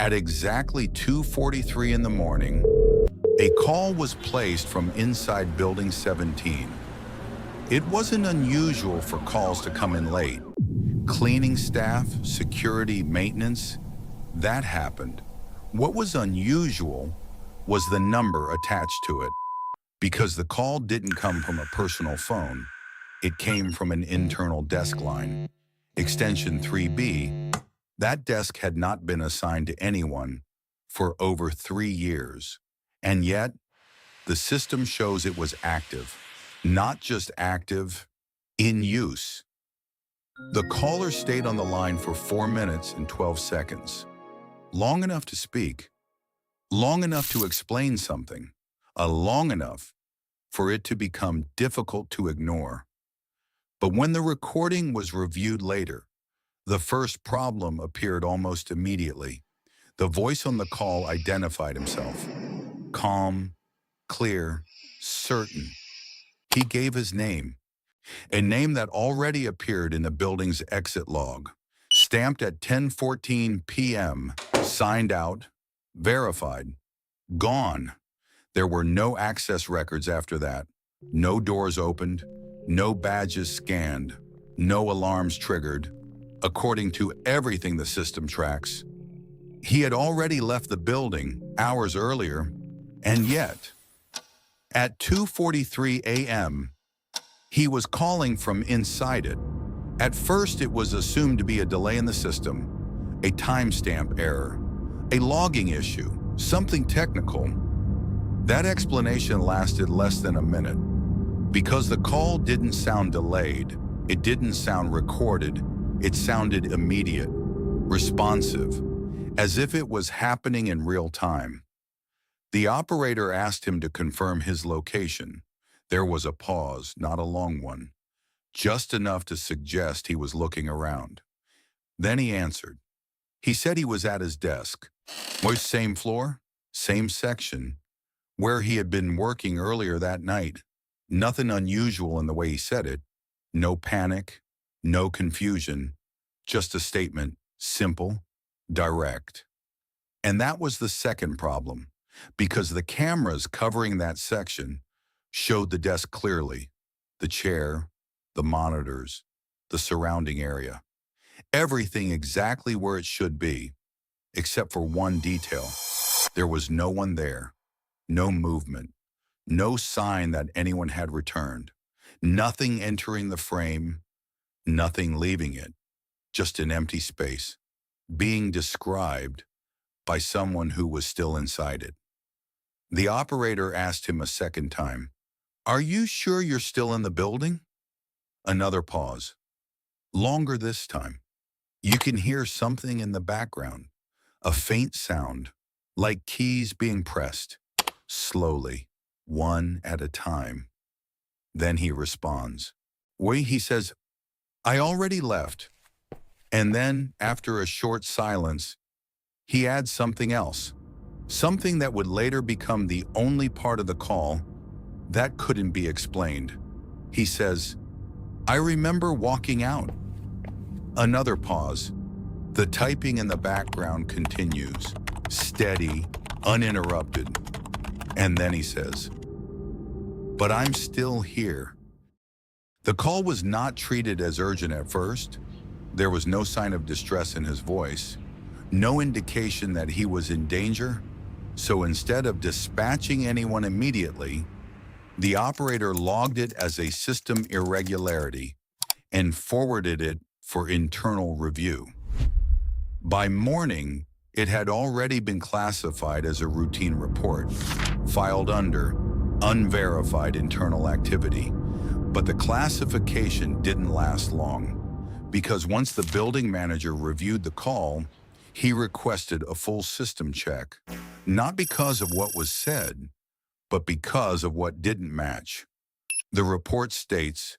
At exactly 2:43 in the morning, a call was placed from inside Building 17. It wasn't unusual for calls to come in late. Cleaning staff, security, maintenance, that happened. What was unusual was the number attached to it, because the call didn't come from a personal phone. It came from an internal desk line. Extension 3B, that desk had not been assigned to anyone for over 3 years. And yet, the system shows it was active. Not just active, in use. The caller stayed on the line for 4 minutes and 12 seconds. Long enough to speak, long enough to explain something, long enough for it to become difficult to ignore. But when the recording was reviewed later, the first problem appeared almost immediately. The voice on the call identified himself. Calm, clear, certain. He gave his name, a name that already appeared in the building's exit log, stamped at 10:14 p.m., signed out, verified, gone. There were no access records after that, no doors opened, no badges scanned, no alarms triggered. According to everything the system tracks, he had already left the building hours earlier, and yet, at 2:43 a.m., he was calling from inside it. At first, it was assumed to be a delay in the system, a timestamp error, a logging issue, something technical. That explanation lasted less than a minute. Because the call didn't sound delayed, it didn't sound recorded, it sounded immediate, responsive, as if it was happening in real time. The operator asked him to confirm his location. There was a pause, not a long one, just enough to suggest he was looking around. Then he answered. He said he was at his desk. Same floor, same section, where he had been working earlier that night. Nothing unusual in the way he said it. No panic, no confusion, just a statement, simple, direct. And that was the second problem, because the cameras covering that section showed the desk clearly, the chair, the monitors, the surrounding area. Everything exactly where it should be, except for one detail. There was no one there, no movement, no sign that anyone had returned, nothing entering the frame, nothing leaving it, just an empty space, being described by someone who was still inside it. The operator asked him a second time, "Are you sure you're still in the building?" Another pause. Longer this time. You can hear something in the background, a faint sound, like keys being pressed, slowly, one at a time. Then he responds. He says, "I already left." And then, after a short silence, he adds something else, something that would later become the only part of the call that couldn't be explained. He says, "I remember walking out." Another pause. The typing in the background continues, steady, uninterrupted. And then he says, "But I'm still here." The call was not treated as urgent at first. There was no sign of distress in his voice, no indication that he was in danger. So instead of dispatching anyone immediately, the operator logged it as a system irregularity and forwarded it for internal review. By morning, it had already been classified as a routine report, filed under unverified internal activity. But the classification didn't last long, because once the building manager reviewed the call, he requested a full system check, not because of what was said, but because of what didn't match. The report states,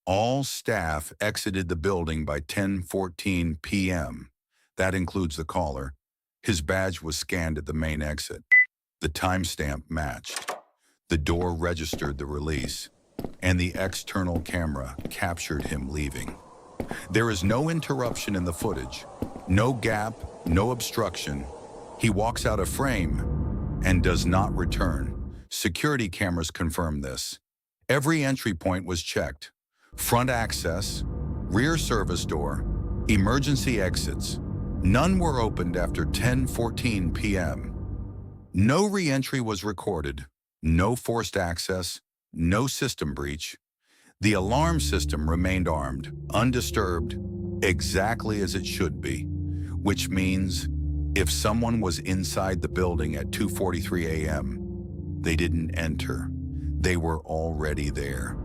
all staff exited the building by 10:14 p.m. That includes the caller. His badge was scanned at the main exit. The timestamp matched. The door registered the release, and the external camera captured him leaving. There is no interruption in the footage, no gap, no obstruction, He walks out of frame and does not return. Security cameras confirm this. Every entry point was checked. Front access, rear service door, emergency exits. None were opened after 10:14 p.m. No re-entry was recorded, no forced access, no system breach. The alarm system remained armed, undisturbed, exactly as it should be, which means if someone was inside the building at 2:43 a.m., they didn't enter. They were already there.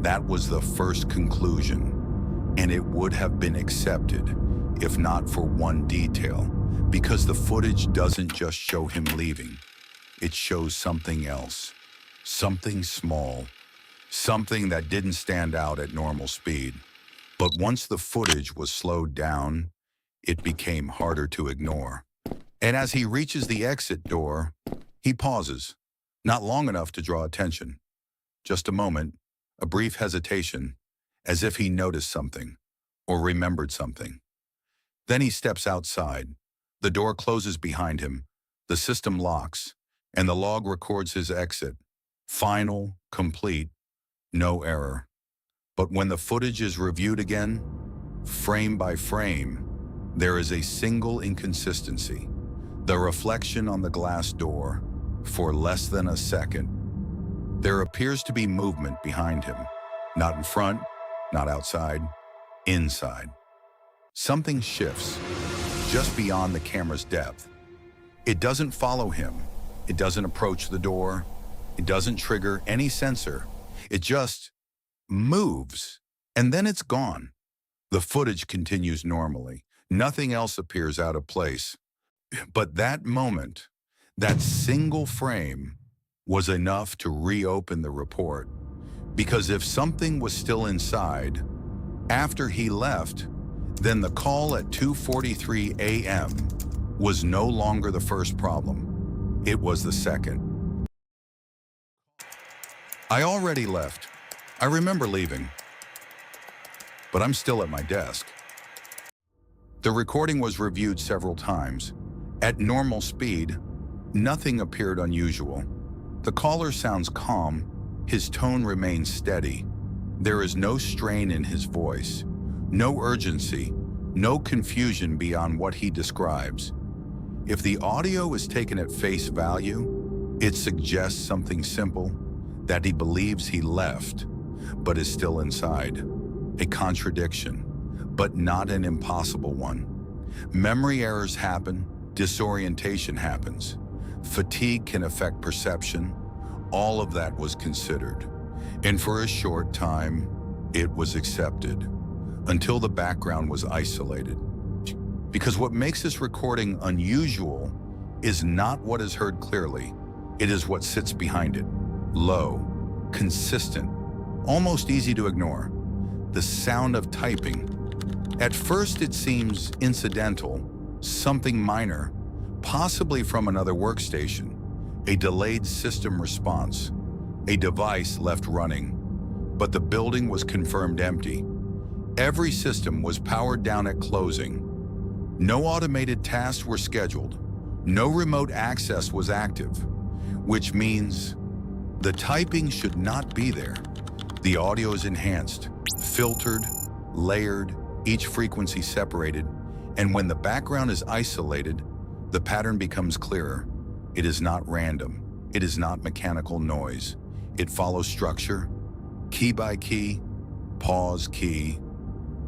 That was the first conclusion, and it would have been accepted if not for one detail, because the footage doesn't just show him leaving. It shows something else, something small, something that didn't stand out at normal speed. But once the footage was slowed down, it became harder to ignore. And as he reaches the exit door, he pauses, not long enough to draw attention. Just a moment, a brief hesitation, as if he noticed something or remembered something. Then he steps outside. The door closes behind him, the system locks, and the log records his exit. Final, complete, no error. But when the footage is reviewed again, frame by frame, there is a single inconsistency. The reflection on the glass door, for less than a second. There appears to be movement behind him. Not in front, not outside, inside. Something shifts, just beyond the camera's depth. It doesn't follow him. It doesn't approach the door. It doesn't trigger any sensor. It just moves, and then it's gone. The footage continues normally. Nothing else appears out of place. But that moment, that single frame, was enough to reopen the report. Because if something was still inside, after he left, then the call at 2:43 a.m. was no longer the first problem. It was the second. I already left. I remember leaving. But I'm still at my desk. The recording was reviewed several times. At normal speed, nothing appeared unusual. The caller sounds calm. His tone remains steady. There is no strain in his voice, no urgency, no confusion beyond what he describes. If the audio is taken at face value, it suggests something simple, that he believes he left, but is still inside. A contradiction, but not an impossible one. Memory errors happen, disorientation happens. Fatigue can affect perception. All of that was considered. And for a short time, it was accepted, until the background was isolated. Because what makes this recording unusual is not what is heard clearly. It is what sits behind it. Low, consistent, almost easy to ignore. The sound of typing. At first it seems incidental, something minor, possibly from another workstation, a delayed system response, a device left running. But the building was confirmed empty. Every system was powered down at closing. No automated tasks were scheduled. No remote access was active, which means the typing should not be there. The audio is enhanced, filtered, layered, each frequency separated, and when the background is isolated, the pattern becomes clearer. It is not random. It is not mechanical noise. It follows structure, key by key, pause key,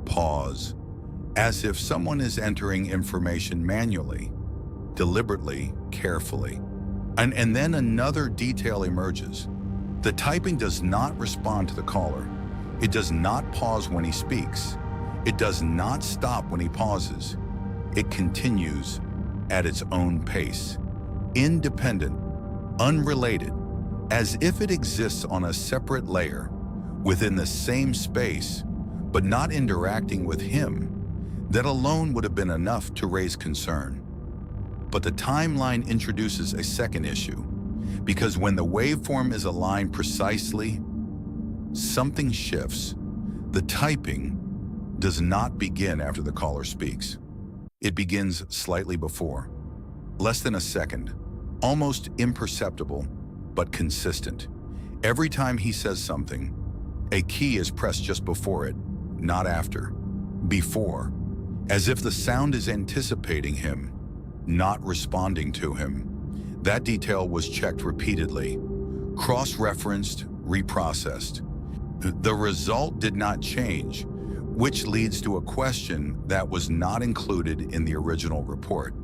pause, as if someone is entering information manually, deliberately, carefully. And then another detail emerges. The typing does not respond to the caller. It does not pause when he speaks. It does not stop when he pauses. It continues at its own pace, independent, unrelated, as if it exists on a separate layer, within the same space, but not interacting with him. That alone would have been enough to raise concern. But the timeline introduces a second issue, because when the waveform is aligned precisely, something shifts. The typing does not begin after the caller speaks. It begins slightly before. Less than a second, almost imperceptible, but consistent. Every time he says something, a key is pressed just before it, not after. Before, as if the sound is anticipating him, not responding to him. That detail was checked repeatedly, cross-referenced, reprocessed. The result did not change, which leads to a question that was not included in the original report.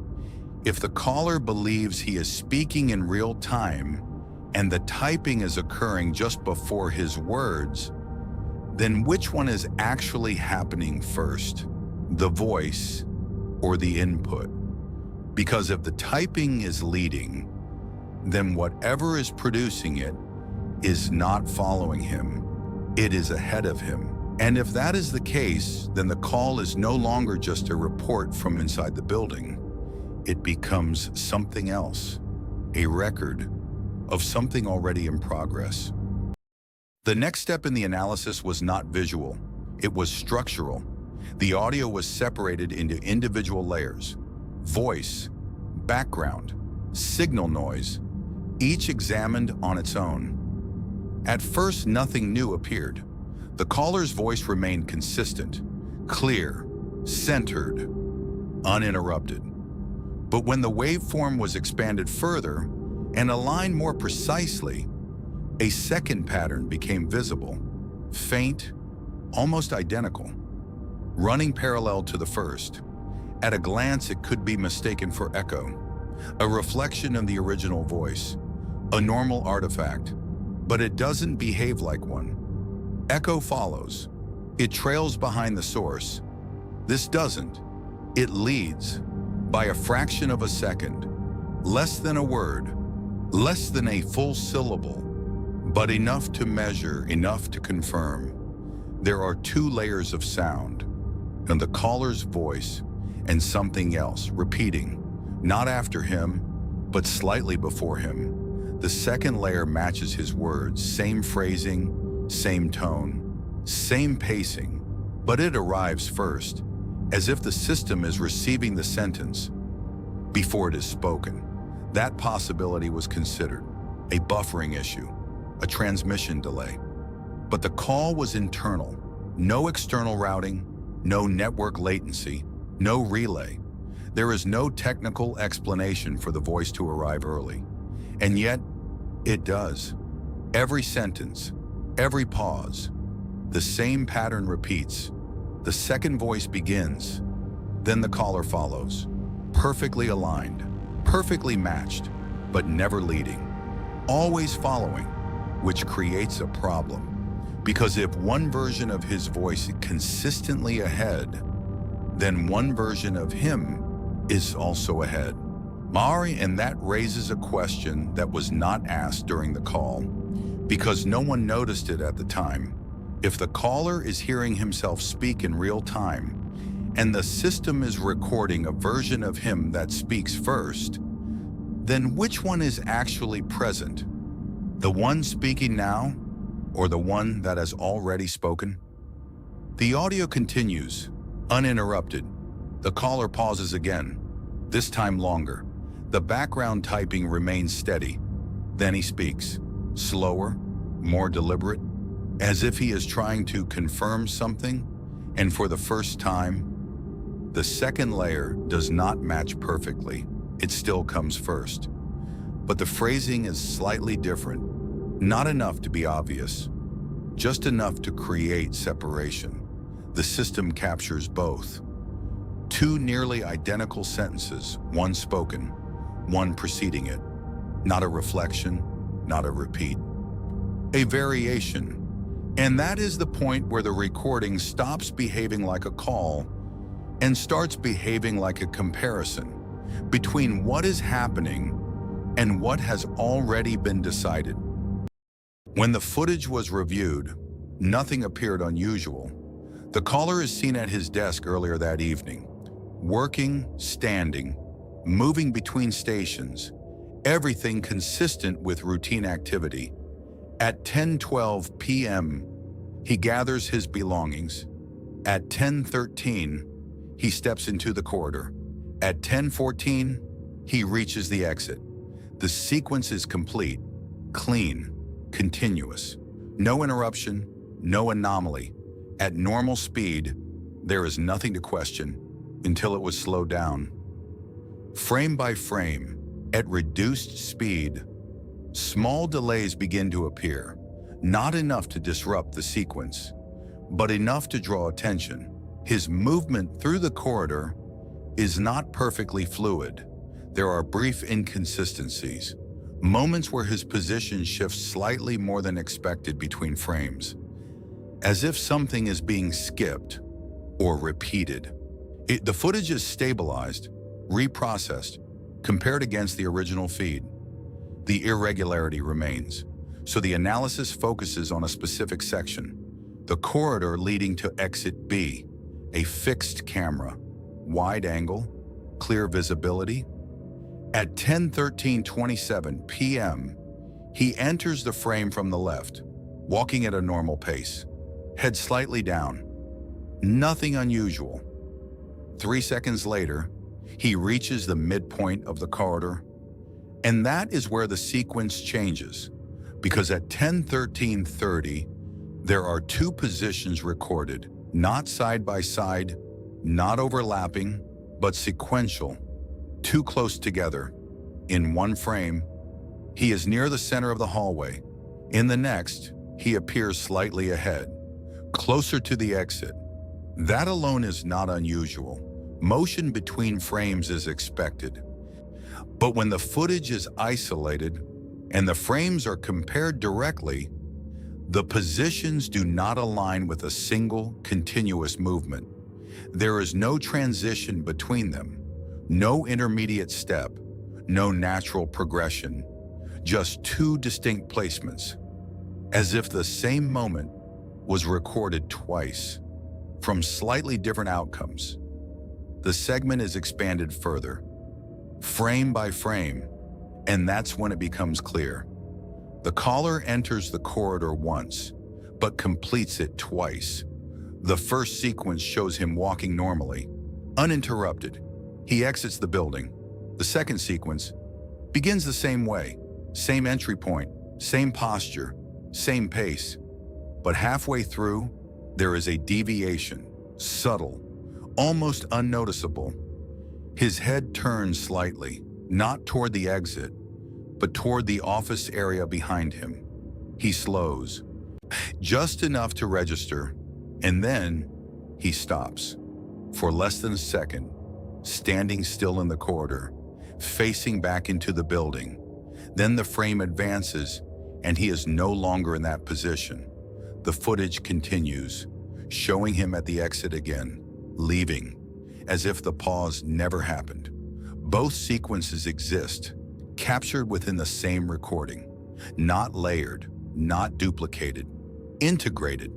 If the caller believes he is speaking in real time and the typing is occurring just before his words, then which one is actually happening first, the voice or the input? Because if the typing is leading, then whatever is producing it is not following him, it is ahead of him. And if that is the case, then the call is no longer just a report from inside the building. It becomes something else, a record of something already in progress. The next step in the analysis was not visual, it was structural. The audio was separated into individual layers: voice, background, signal noise, each examined on its own. At first, nothing new appeared. The caller's voice remained consistent, clear, centered, uninterrupted. But when the waveform was expanded further and aligned more precisely, a second pattern became visible, faint, almost identical, running parallel to the first. At a glance, it could be mistaken for echo, a reflection of the original voice, a normal artifact, but it doesn't behave like one. Echo follows. It trails behind the source. This doesn't. It leads by a fraction of a second, less than a word, less than a full syllable, but enough to measure, enough to confirm. There are two layers of sound, and the caller's voice and something else repeating, not after him, but slightly before him. The second layer matches his words, same phrasing, same tone, same pacing, but it arrives first, as if the system is receiving the sentence before it is spoken. That possibility was considered, a buffering issue, a transmission delay. But the call was internal, no external routing, no network latency, no relay. There is no technical explanation for the voice to arrive early. And yet, it does. Every sentence, every pause, the same pattern repeats. The second voice begins, then the caller follows, perfectly aligned, perfectly matched, but never leading, always following, which creates a problem. Because if one version of his voice is consistently ahead, then one version of him is also ahead. And that raises a question that was not asked during the call, because no one noticed it at the time. If the caller is hearing himself speak in real time, and the system is recording a version of him that speaks first, then which one is actually present? The one speaking now, or the one that has already spoken? The audio continues, uninterrupted. The caller pauses again, this time longer. The background typing remains steady. Then he speaks, slower, more deliberate, as if he is trying to confirm something, and for the first time, the second layer does not match perfectly. It still comes first. But the phrasing is slightly different, not enough to be obvious, just enough to create separation. The system captures both. Two nearly identical sentences, one spoken, one preceding it. Not a reflection, not a repeat. A variation. And that is the point where the recording stops behaving like a call and starts behaving like a comparison between what is happening and what has already been decided. When the footage was reviewed, nothing appeared unusual. The caller is seen at his desk earlier that evening, working, standing, moving between stations, everything consistent with routine activity. At 10:12 p.m., he gathers his belongings. At 10:13, he steps into the corridor. At 10:14, He reaches the exit. The sequence is complete, clean, continuous. No interruption, no anomaly. At normal speed, there is nothing to question until it was slowed down. Frame by frame, at reduced speed, small delays begin to appear, not enough to disrupt the sequence, but enough to draw attention. His movement through the corridor is not perfectly fluid. There are brief inconsistencies, moments where his position shifts slightly more than expected between frames, as if something is being skipped or repeated. The footage is stabilized, reprocessed, compared against the original feed. The irregularity remains, so the analysis focuses on a specific section, the corridor leading to exit B, a fixed camera, wide angle, clear visibility. At 10:13:27 p.m., he enters the frame from the left, walking at a normal pace, head slightly down. Nothing unusual. 3 seconds later, he reaches the midpoint of the corridor, and that is where the sequence changes, because at 10:13:30, there are two positions recorded, not side by side, not overlapping, but sequential, too close together. In one frame, he is near the center of the hallway. In the next, he appears slightly ahead, closer to the exit. That alone is not unusual. Motion between frames is expected. But when the footage is isolated and the frames are compared directly, the positions do not align with a single continuous movement. There is no transition between them, no intermediate step, no natural progression, just two distinct placements, as if the same moment was recorded twice, from slightly different outcomes. The segment is expanded further, frame by frame, and that's when it becomes clear. The caller enters the corridor once, but completes it twice. The first sequence shows him walking normally, uninterrupted. He exits the building. The second sequence begins the same way, same entry point, same posture, same pace. But halfway through, there is a deviation, subtle, almost unnoticeable. His head turns slightly, not toward the exit, but toward the office area behind him. He slows, just enough to register, and then he stops. For less than a second, standing still in the corridor, facing back into the building. Then the frame advances, and he is no longer in that position. The footage continues, showing him at the exit again, leaving, as if the pause never happened. Both sequences exist, captured within the same recording, not layered, not duplicated, integrated.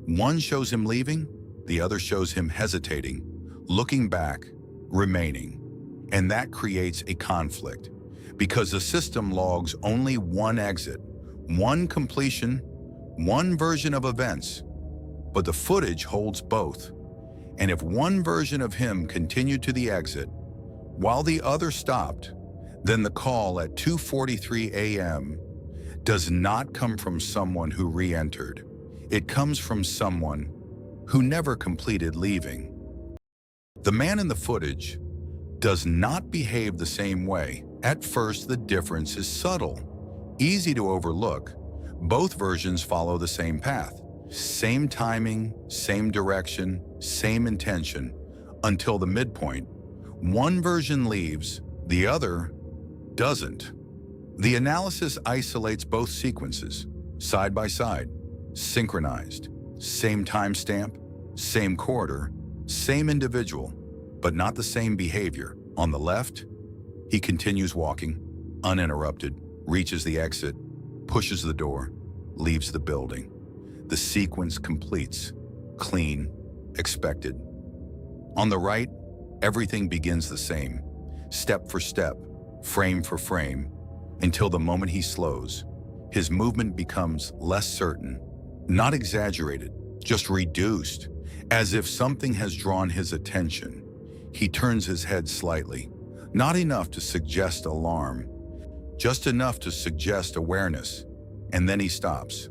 One shows him leaving, the other shows him hesitating, looking back, remaining. And that creates a conflict, because the system logs only one exit, one completion, one version of events, but the footage holds both. And if one version of him continued to the exit, while the other stopped, then the call at 2:43 a.m. does not come from someone who re-entered. It comes from someone who never completed leaving. The man in the footage does not behave the same way. At first, the difference is subtle, easy to overlook. Both versions follow the same path, same timing, same direction, same intention, until the midpoint. One version leaves, the other doesn't. The analysis isolates both sequences, side by side, synchronized, same timestamp, same corridor, same individual, but not the same behavior. On the left, he continues walking, uninterrupted, reaches the exit, pushes the door, leaves the building. The sequence completes, clean, expected. On the right, everything begins the same, step for step, frame for frame, until the moment he slows. His movement becomes less certain, not exaggerated, just reduced, as if something has drawn his attention. He turns his head slightly, Not enough to suggest alarm, just enough to suggest awareness. And then he stops.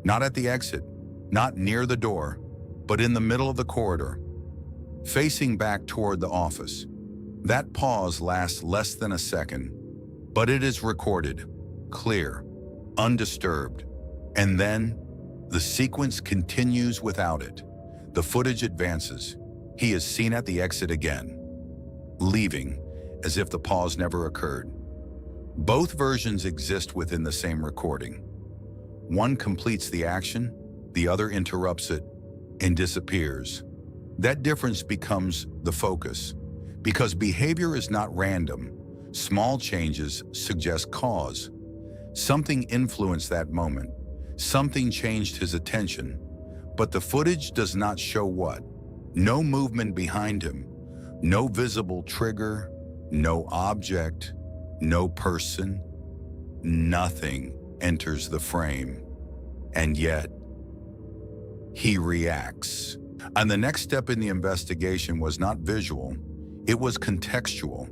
Not at the exit, not near the door, but in the middle of the corridor, facing back toward the office. That pause lasts less than a second, but it is recorded, clear, undisturbed. And then, the sequence continues without it. The footage advances. He is seen at the exit again, leaving as if the pause never occurred. Both versions exist within the same recording. One completes the action, the other interrupts it and disappears. That difference becomes the focus, because behavior is not random. Small changes suggest cause. Something influenced that moment. Something changed his attention. But the footage does not show what. No movement behind him. No visible trigger. No object. No person. Nothing enters the frame. And yet, he reacts. And the next step in the investigation was not visual. It was contextual.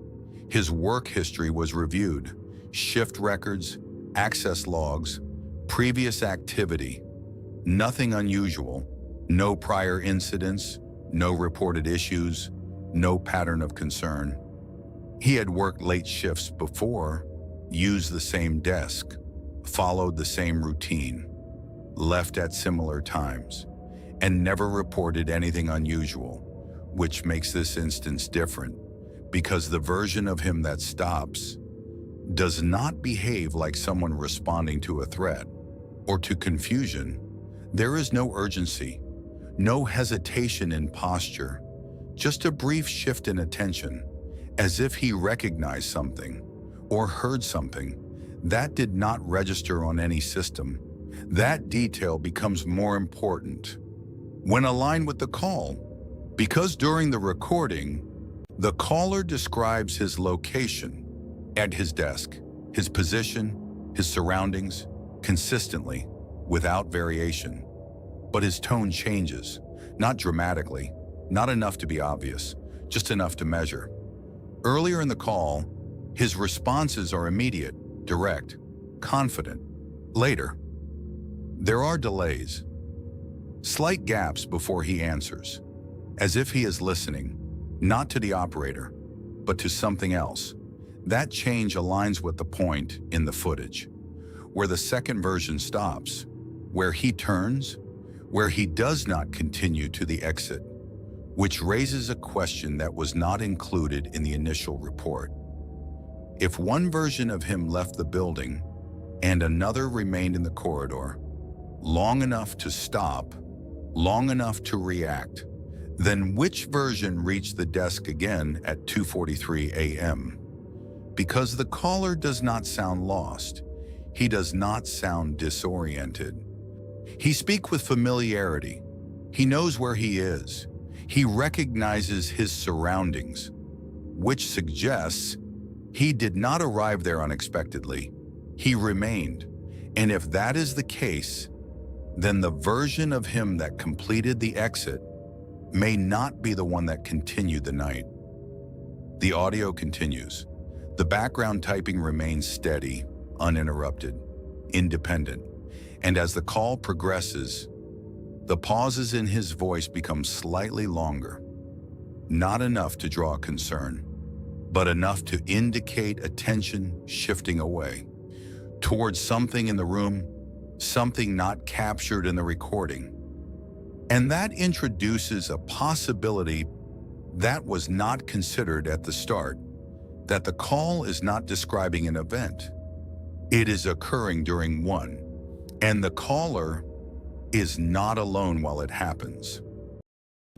His work history was reviewed. Shift records, access logs, previous activity. Nothing unusual. No prior incidents, no reported issues, no pattern of concern. He had worked late shifts before, used the same desk, followed the same routine, left at similar times, and never reported anything unusual, which makes this instance different, because the version of him that stops does not behave like someone responding to a threat or to confusion. There is no urgency, no hesitation in posture, just a brief shift in attention, as if he recognized something or heard something that did not register on any system. That detail becomes more important when aligned with the call, because during the recording, the caller describes his location at his desk, his position, his surroundings, consistently, without variation. But his tone changes, not dramatically, not enough to be obvious, just enough to measure. Earlier in the call, his responses are immediate, direct, confident. Later, there are delays, slight gaps before he answers, as if he is listening, not to the operator, but to something else. That change aligns with the point in the footage, where the second version stops, where he turns, where he does not continue to the exit, which raises a question that was not included in the initial report. If one version of him left the building and another remained in the corridor, long enough to stop, long enough to react, then which version reached the desk again at 2:43 a.m.? Because the caller does not sound lost. He does not sound disoriented. He speaks with familiarity. He knows where he is. He recognizes his surroundings, which suggests he did not arrive there unexpectedly. He remained. And if that is the case, then the version of him that completed the exit may not be the one that continued the night. The audio continues. The background typing remains steady, uninterrupted, independent. And as the call progresses, the pauses in his voice become slightly longer. Not enough to draw concern, but enough to indicate attention shifting away towards something in the room, something not captured in the recording. And that introduces a possibility that was not considered at the start, that the call is not describing an event. It is occurring during one, and the caller is not alone while it happens.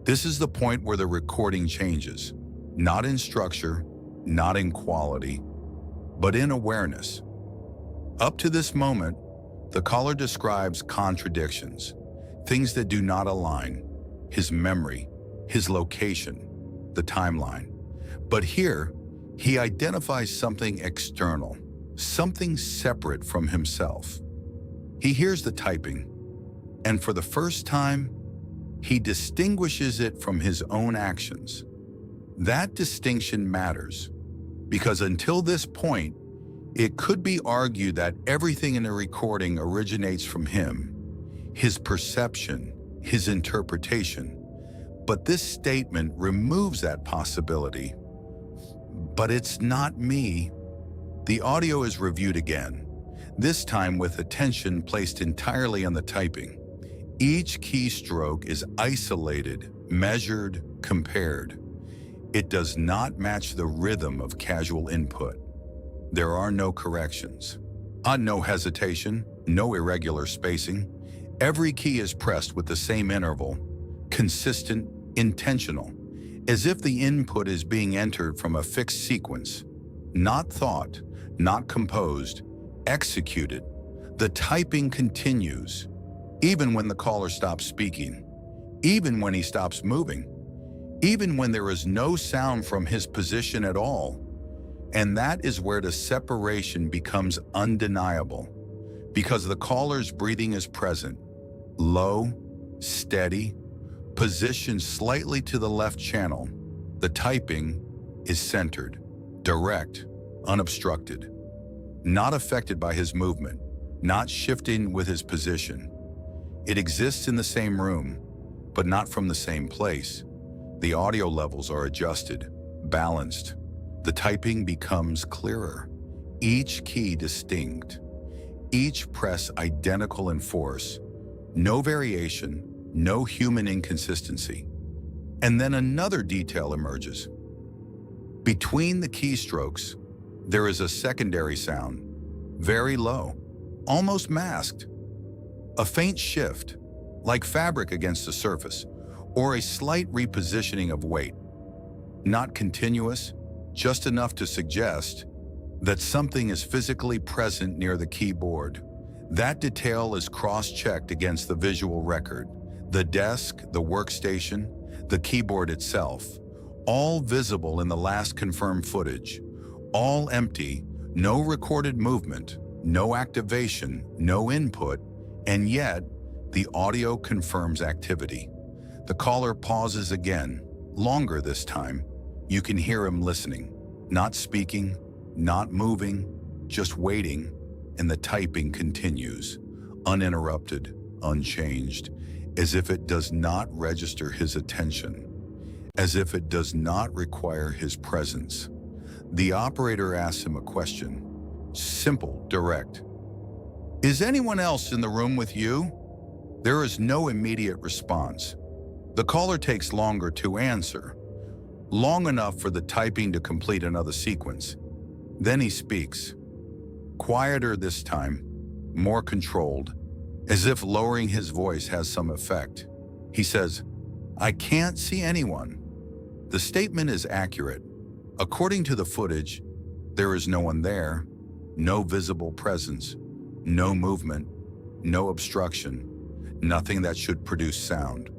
This is the point where the recording changes, not in structure, not in quality, but in awareness. Up to this moment, the caller describes contradictions, things that do not align, his memory, his location, the timeline. But here, he identifies something external, something separate from himself. He hears the typing, and for the first time, he distinguishes it from his own actions. That distinction matters Because until this point, it could be argued that everything in the recording originates from him, his perception, his interpretation. But this statement removes that possibility. But it's not me. The audio is reviewed again, this time with attention placed entirely on the typing. Each keystroke is isolated, measured, compared. It does not match the rhythm of casual input. There are no corrections, no hesitation, no irregular spacing. Every key is pressed with the same interval, consistent, intentional, as if the input is being entered from a fixed sequence, not thought, not composed, executed. The typing continues, even when the caller stops speaking, even when he stops moving, even when there is no sound from his position at all. And that is where the separation becomes undeniable, because the caller's breathing is present, low, steady, positioned slightly to the left channel. The typing is centered, direct, unobstructed, not affected by his movement, not shifting with his position. It exists in the same room, but not from the same place. The audio levels are adjusted, balanced. The typing becomes clearer, each key distinct, each press identical in force, no variation, no human inconsistency. And then another detail emerges. Between the keystrokes, there is a secondary sound, very low, almost masked. A faint shift, like fabric against the surface, or a slight repositioning of weight. Not continuous, just enough to suggest that something is physically present near the keyboard. That detail is cross-checked against the visual record, the desk, the workstation, the keyboard itself, all visible in the last confirmed footage, all empty, no recorded movement, no activation, no input, and yet the audio confirms activity. The caller pauses again, longer this time. You can hear him listening, not speaking, not moving, just waiting, and the typing continues, uninterrupted, unchanged, as if it does not register his attention, as if it does not require his presence. The operator asks him a question, simple, direct. "Is anyone else in the room with you?" There is no immediate response. The caller takes longer to answer, long enough for the typing to complete another sequence. Then he speaks, quieter this time, more controlled, as if lowering his voice has some effect. He says, "I can't see anyone." The statement is accurate. According to the footage, there is no one there, no visible presence, no movement, no obstruction, nothing that should produce sound.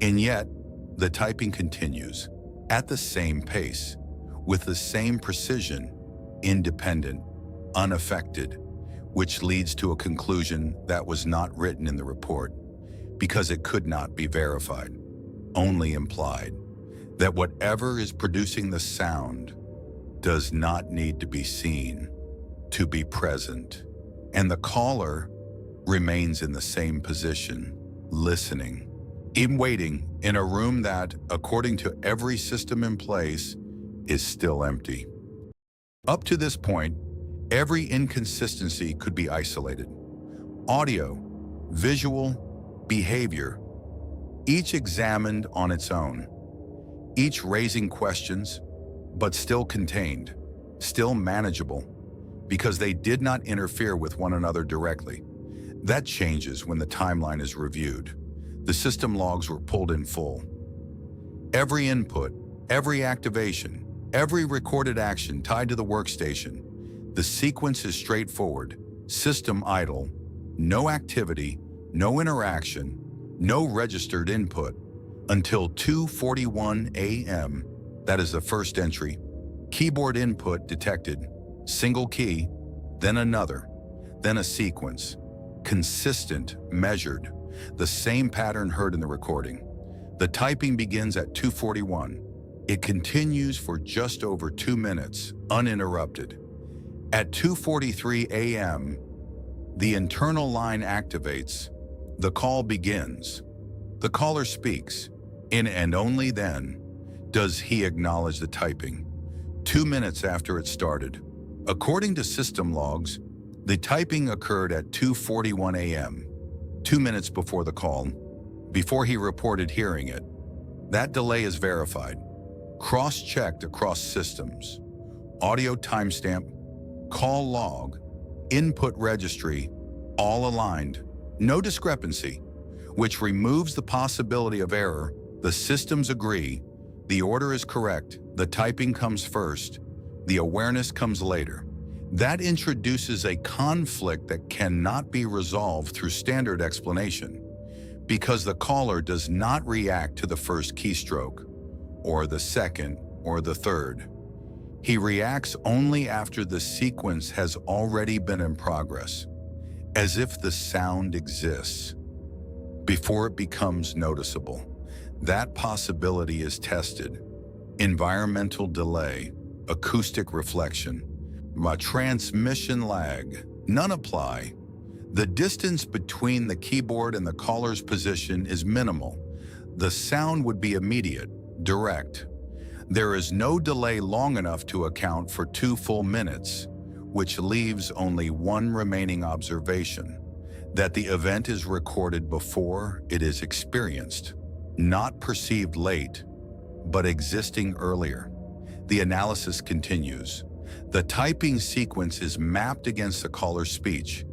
And yet, the typing continues, at the same pace, with the same precision, independent, unaffected, which leads to a conclusion that was not written in the report, because it could not be verified, only implied, that whatever is producing the sound does not need to be seen, to be present. And the caller remains in the same position, listening, even waiting in a room that, according to every system in place, is still empty. Up to this point, every inconsistency could be isolated. Audio, visual, behavior, each examined on its own, each raising questions, but still contained, still manageable, because they did not interfere with one another directly. That changes when the timeline is reviewed. The system logs were pulled in full. Every input, every activation, every recorded action tied to the workstation. The sequence is straightforward, system idle, no activity, no interaction, no registered input, until 2:41 a.m. That is the first entry. Keyboard input detected, single key, then another, then a sequence. Consistent, measured, the same pattern heard in the recording. The typing begins at 2:41. It continues for just over 2 minutes, uninterrupted. At 2:43 a.m., the internal line activates. The call begins. The caller speaks, and only then does he acknowledge the typing. 2 minutes after it started. According to system logs, the typing occurred at 2:41 a.m., 2 minutes before the call, before he reported hearing it. That delay is verified, cross-checked across systems. Audio timestamp, call log, input registry, all aligned. No discrepancy, which removes the possibility of error. The systems agree, the order is correct, the typing comes first, the awareness comes later. That introduces a conflict that cannot be resolved through standard explanation, because the caller does not react to the first keystroke, or the second, or the third. He reacts only after the sequence has already been in progress, as if the sound exists, before it becomes noticeable. That possibility is tested. Environmental delay, acoustic reflection, transmission lag, none apply. The distance between the keyboard and the caller's position is minimal. The sound would be immediate, direct. There is no delay long enough to account for 2 full minutes, which leaves only one remaining observation, that the event is recorded before it is experienced, not perceived late, but existing earlier. The analysis continues. The typing sequence is mapped against the caller's speech,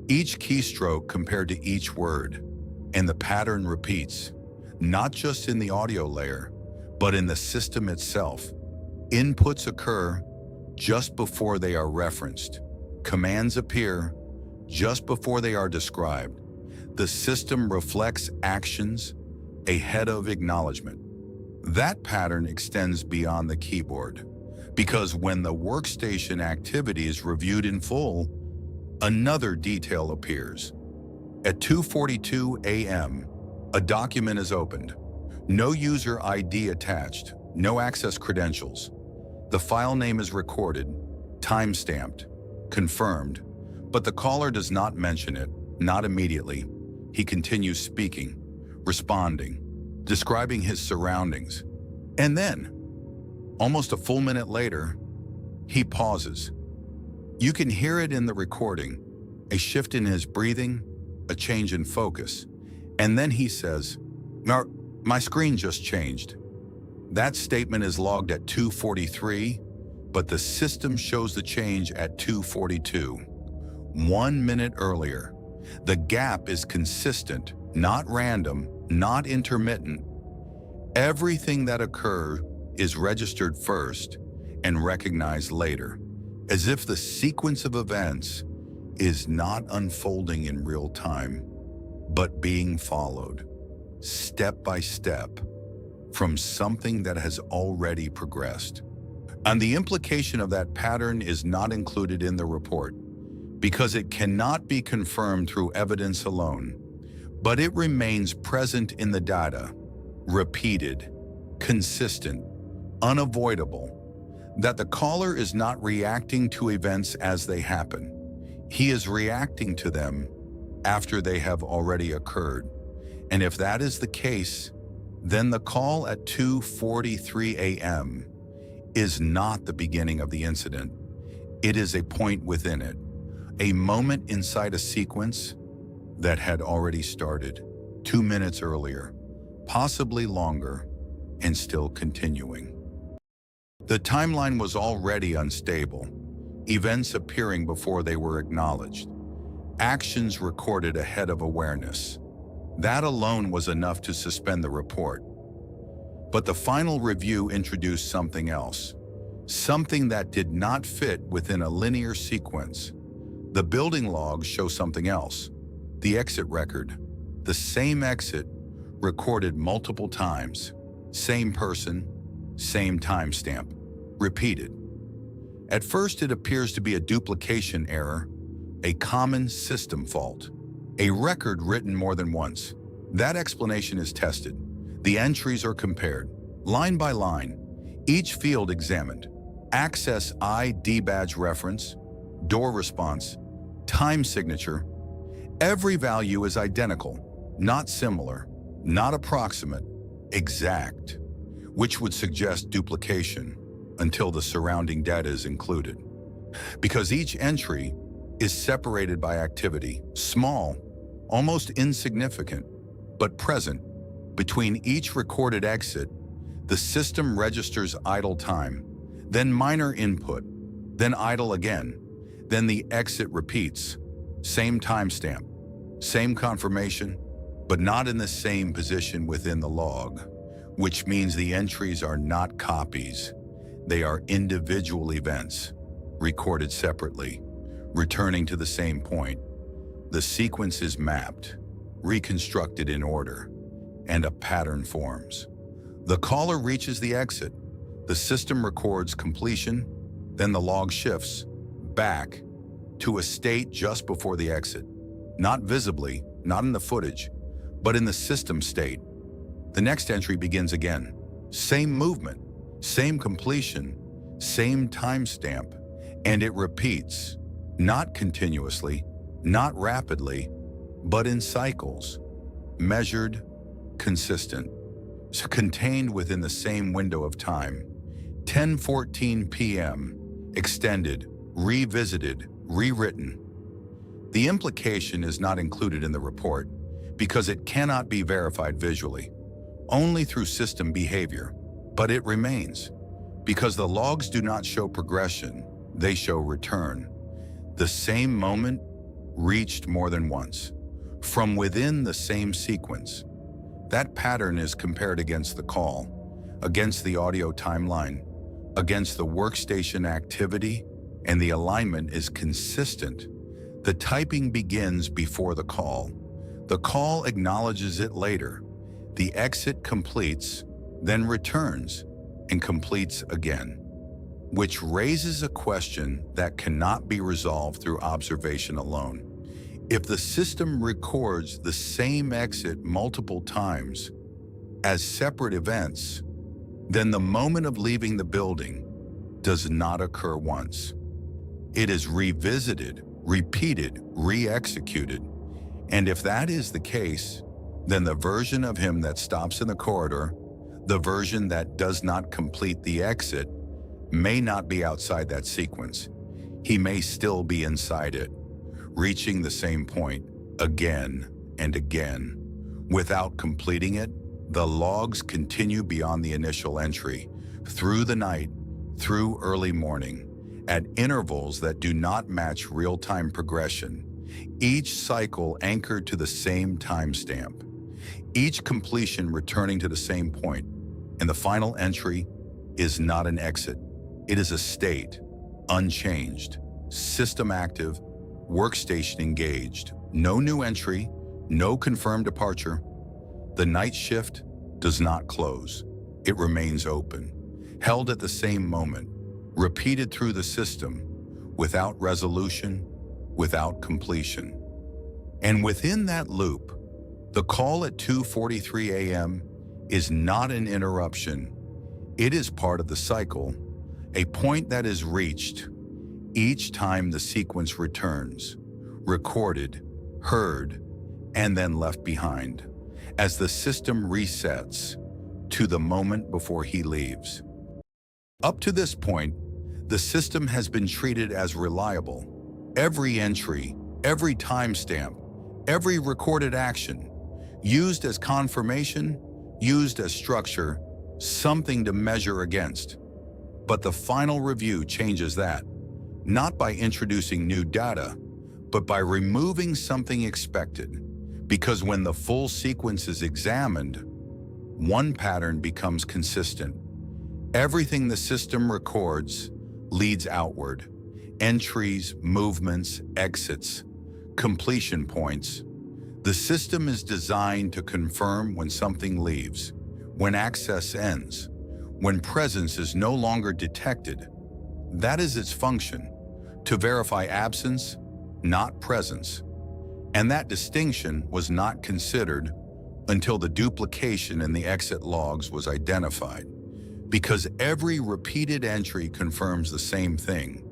each keystroke compared to each word, and the pattern repeats, not just in the audio layer, but in the system itself. Inputs occur just before they are referenced. Commands appear just before they are described. The system reflects actions ahead of acknowledgement. That pattern extends beyond the keyboard, because when the workstation activity is reviewed in full, another detail appears. At 2:42 a.m., a document is opened. No user ID attached, no access credentials. The file name is recorded, time-stamped, confirmed, but the caller does not mention it, not immediately. He continues speaking, responding, describing his surroundings. And then, almost a full minute later, he pauses. You can hear it in the recording, a shift in his breathing, a change in focus. And then he says, "My screen just changed." That statement is logged at 2:43, but the system shows the change at 2:42, 1 minute earlier. The gap is consistent, not random, not intermittent. Everything that occurred is registered first and recognized later, as if the sequence of events is not unfolding in real time, but being followed, step by step, from something that has already progressed. And the implication of that pattern is not included in the report, because it cannot be confirmed through evidence alone, but it remains present in the data, repeated, consistent, unavoidable, that the caller is not reacting to events as they happen. He is reacting to them after they have already occurred. And if that is the case, then the call at 2:43 a.m. is not the beginning of the incident. It is a point within it, a moment inside a sequence that had already started 2 minutes earlier, possibly longer, and still continuing. The timeline was already unstable, events appearing before they were acknowledged, actions recorded ahead of awareness. That alone was enough to suspend the report. But the final review introduced something else, something that did not fit within a linear sequence. The building logs show something else. The exit record, the same exit recorded multiple times, same person, same timestamp, repeated. At first, it appears to be a duplication error, a common system fault, a record written more than once. That explanation is tested. The entries are compared, line by line, Each field examined: access ID badge reference, door response, time signature. Every value is identical, not similar, not approximate, exact, which would suggest duplication until the surrounding data is included. Because each entry is separated by activity, small, almost insignificant, but present. Between each recorded exit, the system registers idle time, then minor input, then idle again, then the exit repeats. Same timestamp, same confirmation, but not in the same position within the log, which means the entries are not copies. They are individual events, recorded separately, returning to the same point. The sequence is mapped, reconstructed in order, and a pattern forms. The caller reaches the exit. The system records completion, then the log shifts back to a state just before the exit. Not visibly, not in the footage, but in the system state. The next entry begins again. Same movement, same completion, same timestamp, and it repeats, not continuously, not rapidly, but in cycles, measured, consistent, contained within the same window of time. 10:14 p.m., extended, revisited, rewritten. The implication is not included in the report because it cannot be verified visually, only through system behavior, but it remains because the logs do not show progression, they show return. The same moment reached more than once, from within the same sequence. That pattern is compared against the call, against the audio timeline, against the workstation activity, and the alignment is consistent. The typing begins before the call. The call acknowledges it later. The exit completes, then returns, and completes again, which raises a question that cannot be resolved through observation alone. If the system records the same exit multiple times as separate events, then the moment of leaving the building does not occur once. It is revisited, repeated, re-executed. And if that is the case, then the version of him that stops in the corridor, the version that does not complete the exit, may not be outside that sequence. He may still be inside it, reaching the same point again and again. Without completing it, the logs continue beyond the initial entry, through the night, through early morning, at intervals that do not match real-time progression, each cycle anchored to the same timestamp, each completion returning to the same point, and the final entry is not an exit. It is a state, unchanged, system active, workstation engaged, no new entry, no confirmed departure. The night shift does not close. It remains open, held at the same moment, repeated through the system, without resolution, without completion. And within that loop, the call at 2:43 a.m. is not an interruption. It is part of the cycle, a point that is reached each time the sequence returns, recorded, heard, and then left behind, as the system resets to the moment before he leaves. Up to this point, the system has been treated as reliable. Every entry, every timestamp, every recorded action, used as confirmation, used as structure, something to measure against. But the final review changes that, not by introducing new data, but by removing something expected. Because when the full sequence is examined, one pattern becomes consistent. Everything the system records leads outward. Entries, movements, exits, completion points. The system is designed to confirm when something leaves, when access ends, when presence is no longer detected. That is its function, to verify absence, not presence. And that distinction was not considered until the duplication in the exit logs was identified. because every repeated entry confirms the same thing,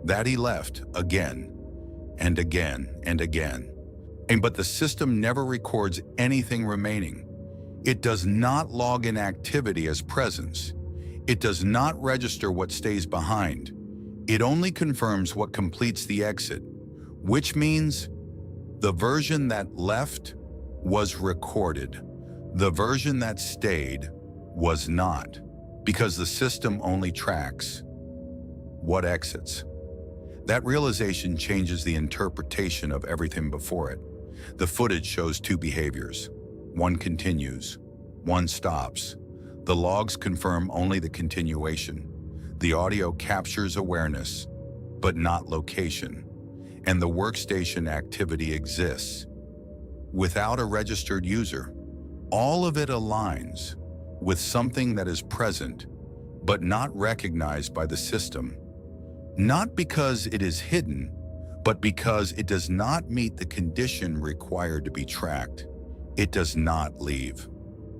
that he left again and again and again. But the system never records anything remaining. It does not log in activity as presence. It does not register what stays behind. It only confirms what completes the exit, which means the version that left was recorded. The version that stayed was not, because the system only tracks what exits. That realization changes the interpretation of everything before it. The footage shows two behaviors. One continues, one stops. The logs confirm only the continuation. The audio captures awareness, but not location. And the workstation activity exists. Without a registered user, all of it aligns with something that is present, but not recognized by the system. Not because it is hidden, but because it does not meet the condition required to be tracked. It does not leave.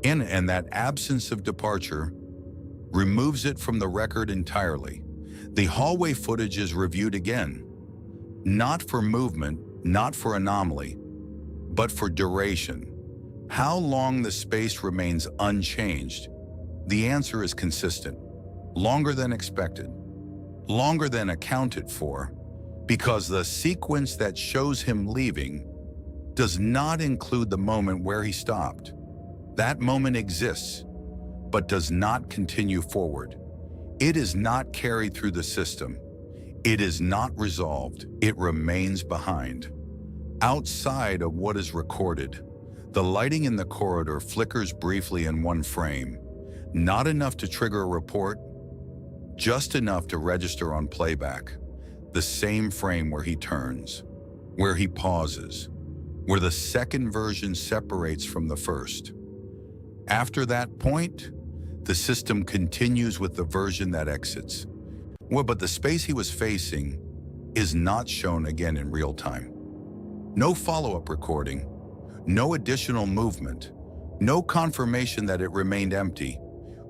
And that absence of departure removes it from the record entirely. The hallway footage is reviewed again, not for movement, not for anomaly, but for duration. How long the space remains unchanged? The answer is consistent. Longer than expected. Longer than accounted for, because the sequence that shows him leaving does not include the moment where he stopped. That moment exists, but does not continue forward. It is not carried through the system. It is not resolved. It remains behind. Outside of what is recorded, the lighting in the corridor flickers briefly in one frame, not enough to trigger a report, just enough to register on playback. The same frame where he turns, where he pauses, where the second version separates from the first. After that point, the system continues with the version that exits. But the space he was facing is not shown again in real time. No follow-up recording, no additional movement, no confirmation that it remained empty,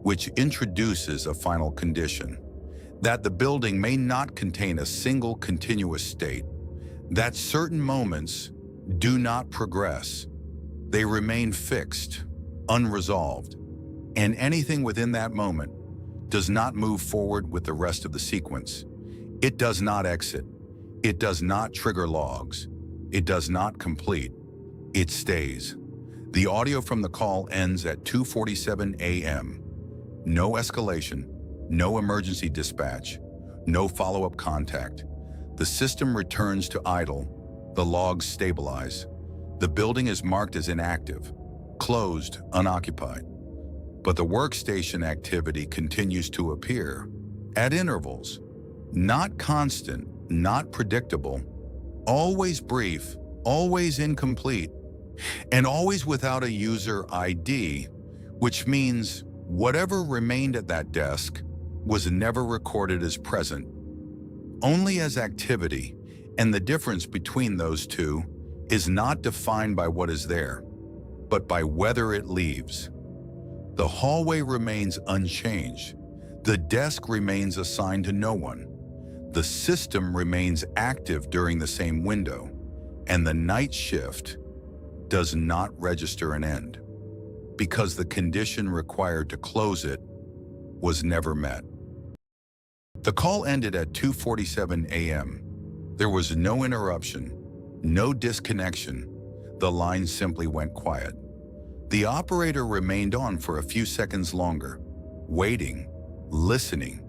which introduces a final condition, that the building may not contain a single continuous state, that certain moments do not progress. They remain fixed, unresolved, and anything within that moment does not move forward with the rest of the sequence. It does not exit. It does not trigger logs. It does not complete. It stays. The audio from the call ends at 2:47 a.m. No escalation, no emergency dispatch, no follow-up contact. The system returns to idle. The logs stabilize. The building is marked as inactive, closed, unoccupied. But the workstation activity continues to appear at intervals, not constant, not predictable, always brief, always incomplete, and always without a user ID, which means whatever remained at that desk was never recorded as present, only as activity, and the difference between those two is not defined by what is there, but by whether it leaves. The hallway remains unchanged. The desk remains assigned to no one. The system remains active during the same window, and the night shift does not register an end, because the condition required to close it was never met. The call ended at 2:47 a.m. There was no interruption, no disconnection. The line simply went quiet. The operator remained on for a few seconds longer, waiting, listening,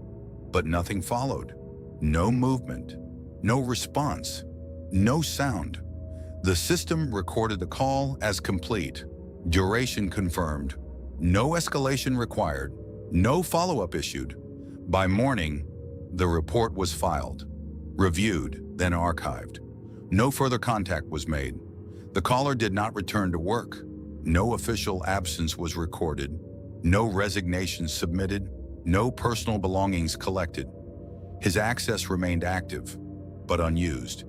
but nothing followed. No movement, no response, no sound. The system recorded the call as complete, duration confirmed, no escalation required, no follow-up issued. By morning, the report was filed, reviewed, then archived. No further contact was made. The caller did not return to work. No official absence was recorded. No resignation submitted. No personal belongings collected. His access remained active, but unused,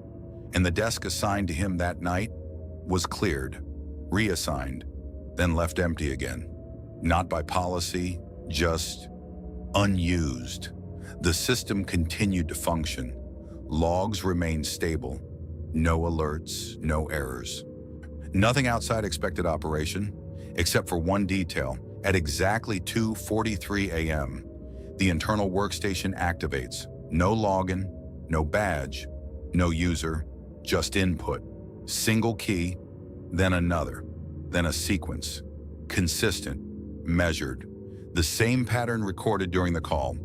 and the desk assigned to him that night was cleared, reassigned, then left empty again. Not by policy, just unused. The system continued to function. Logs remained stable. No alerts, no errors. Nothing outside expected operation, except for one detail. At exactly 2:43 a.m., the internal workstation activates. No login, no badge, no user, just input. Single key, then another, then a sequence. Consistent, measured. The same pattern recorded during the call.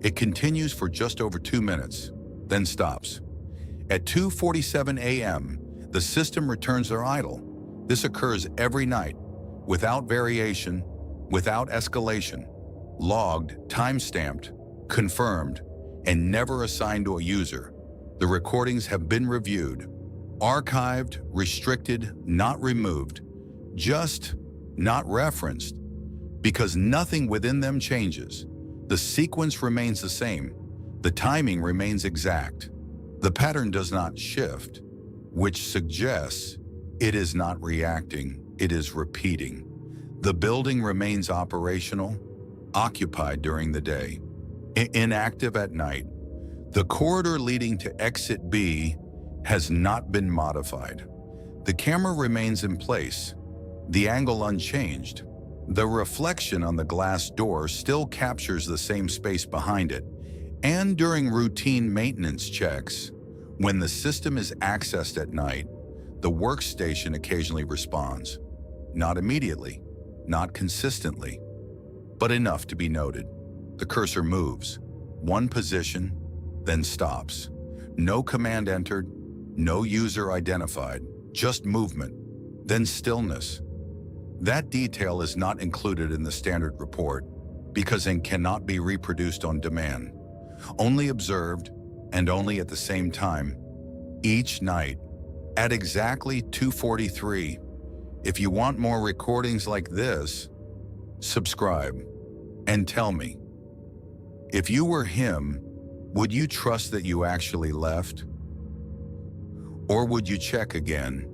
It continues for just over 2 minutes, then stops. At 2:47 a.m., the system returns to idle. This occurs every night, without variation, without escalation, logged, time-stamped, confirmed, and never assigned to a user. The recordings have been reviewed, archived, restricted, not removed, just not referenced, because nothing within them changes. The sequence remains the same. The timing remains exact. The pattern does not shift, which suggests it is not reacting, it is repeating. The building remains operational, occupied during the day, inactive at night. The corridor leading to exit B has not been modified. The camera remains in place, the angle unchanged. The reflection on the glass door still captures the same space behind it. And during routine maintenance checks, when the system is accessed at night, the workstation occasionally responds. Not immediately, not consistently, but enough to be noted. The cursor moves, one position, then stops. No command entered, no user identified, just movement, then stillness. That detail is not included in the standard report because it cannot be reproduced on demand. Only observed, and only at the same time, each night, at exactly 2:43. If you want more recordings like this, subscribe and tell me. If you were him, would you trust that you actually left? Or would you check again?